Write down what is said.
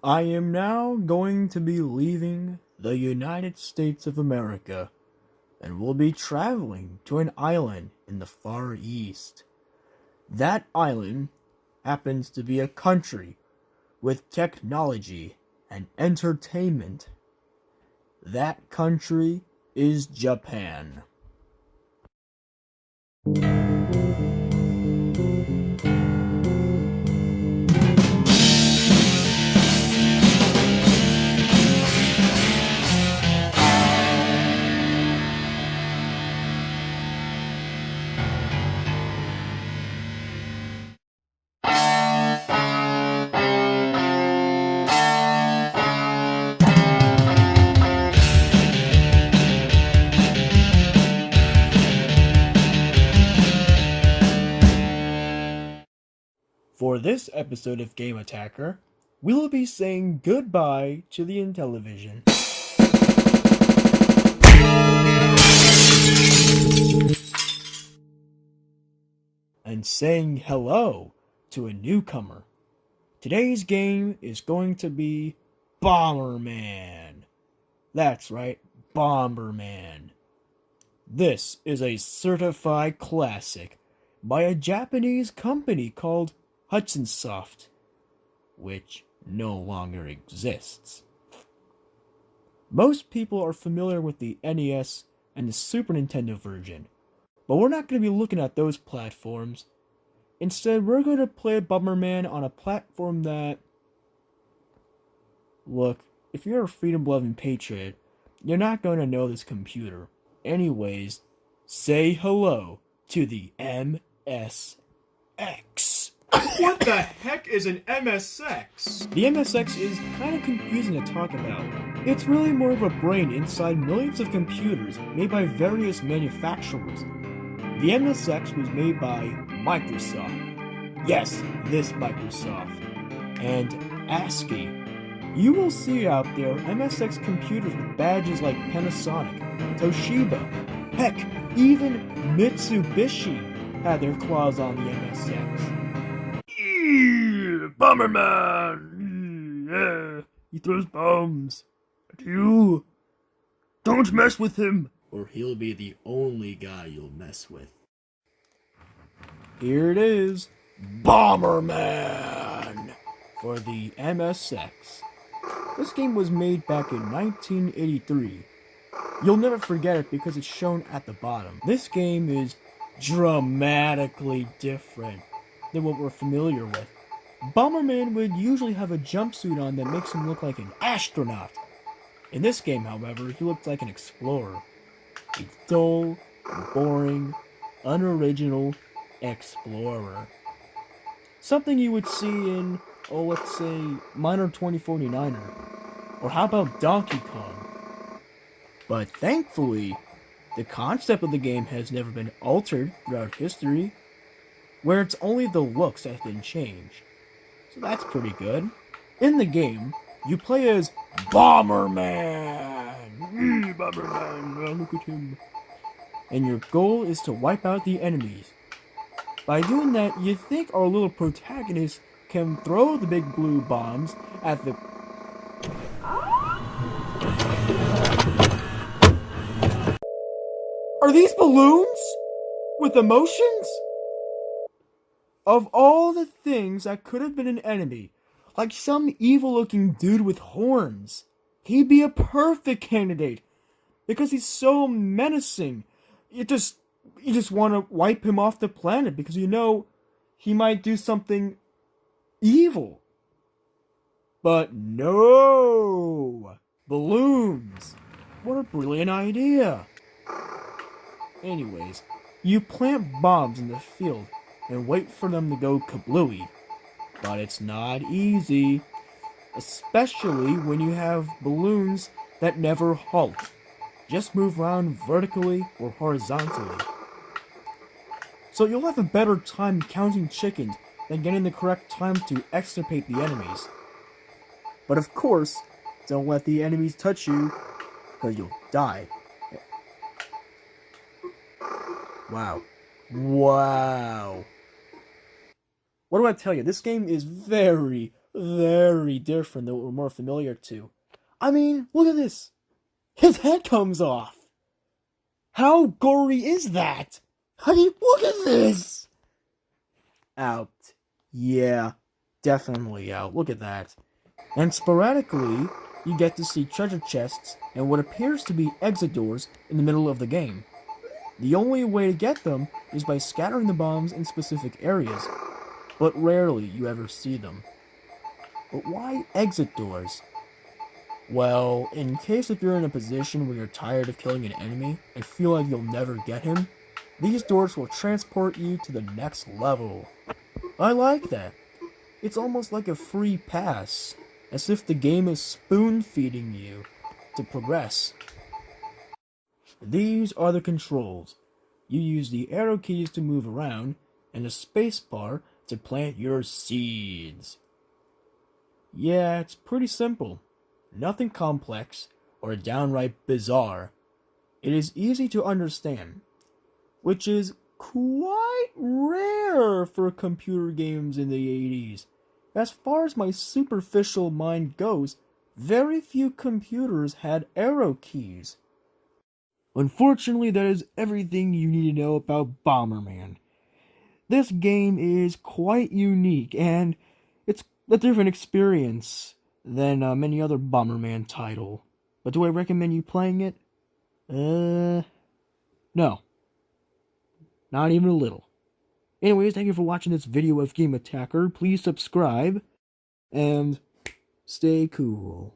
I am now going to be leaving the United States of America and will be traveling to an island in the Far East. That island happens to be a country with technology and entertainment. That country is Japan. For this episode of Game Attacker, we will be saying goodbye to the Intellivision and saying hello to a newcomer. Today's game is going to be Bomberman. That's right, Bomberman. This is a certified classic by a Japanese company called Hudson Soft, which no longer exists. Most people are familiar with the NES and the Super Nintendo version, but we're not going to be looking at those platforms. Instead, we're going to play Bomberman on a platform that... Look, if you're a freedom-loving patriot, you're not going to know this computer. Anyways, say hello to the MSX. What the heck is an MSX? The MSX is kind of confusing to talk about. It's really more of a brain inside millions of computers made by various manufacturers. The MSX was made by Microsoft. Yes, this Microsoft. And ASCII. You will see out there MSX computers with badges like Panasonic, Toshiba, heck, even Mitsubishi had their claws on the MSX. Bomberman! He throws bombs at you. Don't mess with him, or he'll be the only guy you'll mess with. Here it is, Bomberman for the MSX. This game was made back in 1983. You'll never forget it because it's shown at the bottom. This game is dramatically different than what we're familiar with. Bomberman would usually have a jumpsuit on that makes him look like an astronaut. In this game, however, he looks like an explorer. A dull, boring, unoriginal explorer. Something you would see in, let's say, Minor 2049er. Or how about Donkey Kong? But thankfully, the concept of the game has never been altered throughout history, where it's only the looks that have been changed. So that's pretty good. In the game, you play as Bomberman! Bomberman, look at him. And your goal is to wipe out the enemies. By doing that, you think our little protagonist can throw the big blue bombs at the... Are these balloons? With emotions? Of all the things that could have been an enemy, like some evil-looking dude with horns, he'd be a perfect candidate because he's so menacing. You just want to wipe him off the planet because you know he might do something evil. But no! Balloons! What a brilliant idea! Anyways, you plant bombs in the field and wait for them to go kablooey. But it's not easy, especially when you have balloons that never halt. Just move around vertically or horizontally. So you'll have a better time counting chickens than getting the correct time to extirpate the enemies. But of course, don't let the enemies touch you, because you'll die. Wow. Wow. What do I tell you? This game is very, very different than what we're more familiar to. I mean, look at this. His head comes off. How gory is that? I mean, look at this. Out. Yeah, definitely out. Look at that. And sporadically, you get to see treasure chests and what appears to be exit doors in the middle of the game. The only way to get them is by scattering the bombs in specific areas, but rarely you ever see them. But why exit doors? Well, in case if you're in a position where you're tired of killing an enemy and feel like you'll never get him, these doors will transport you to the next level. I like that. It's almost like a free pass, as if the game is spoon-feeding you to progress. These are the controls. You use the arrow keys to move around, and the spacebar to plant your seeds. Yeah, it's pretty simple. Nothing complex or downright bizarre. It is easy to understand, which is quite rare for computer games in the 80s. As far as my superficial mind goes, very few computers had arrow keys. Unfortunately, that is everything you need to know about Bomberman. This game is quite unique, and it's a different experience than many other Bomberman title. But do I recommend you playing it? No. Not even a little. Anyways, thank you for watching this video of Game Attacker. Please subscribe, and stay cool.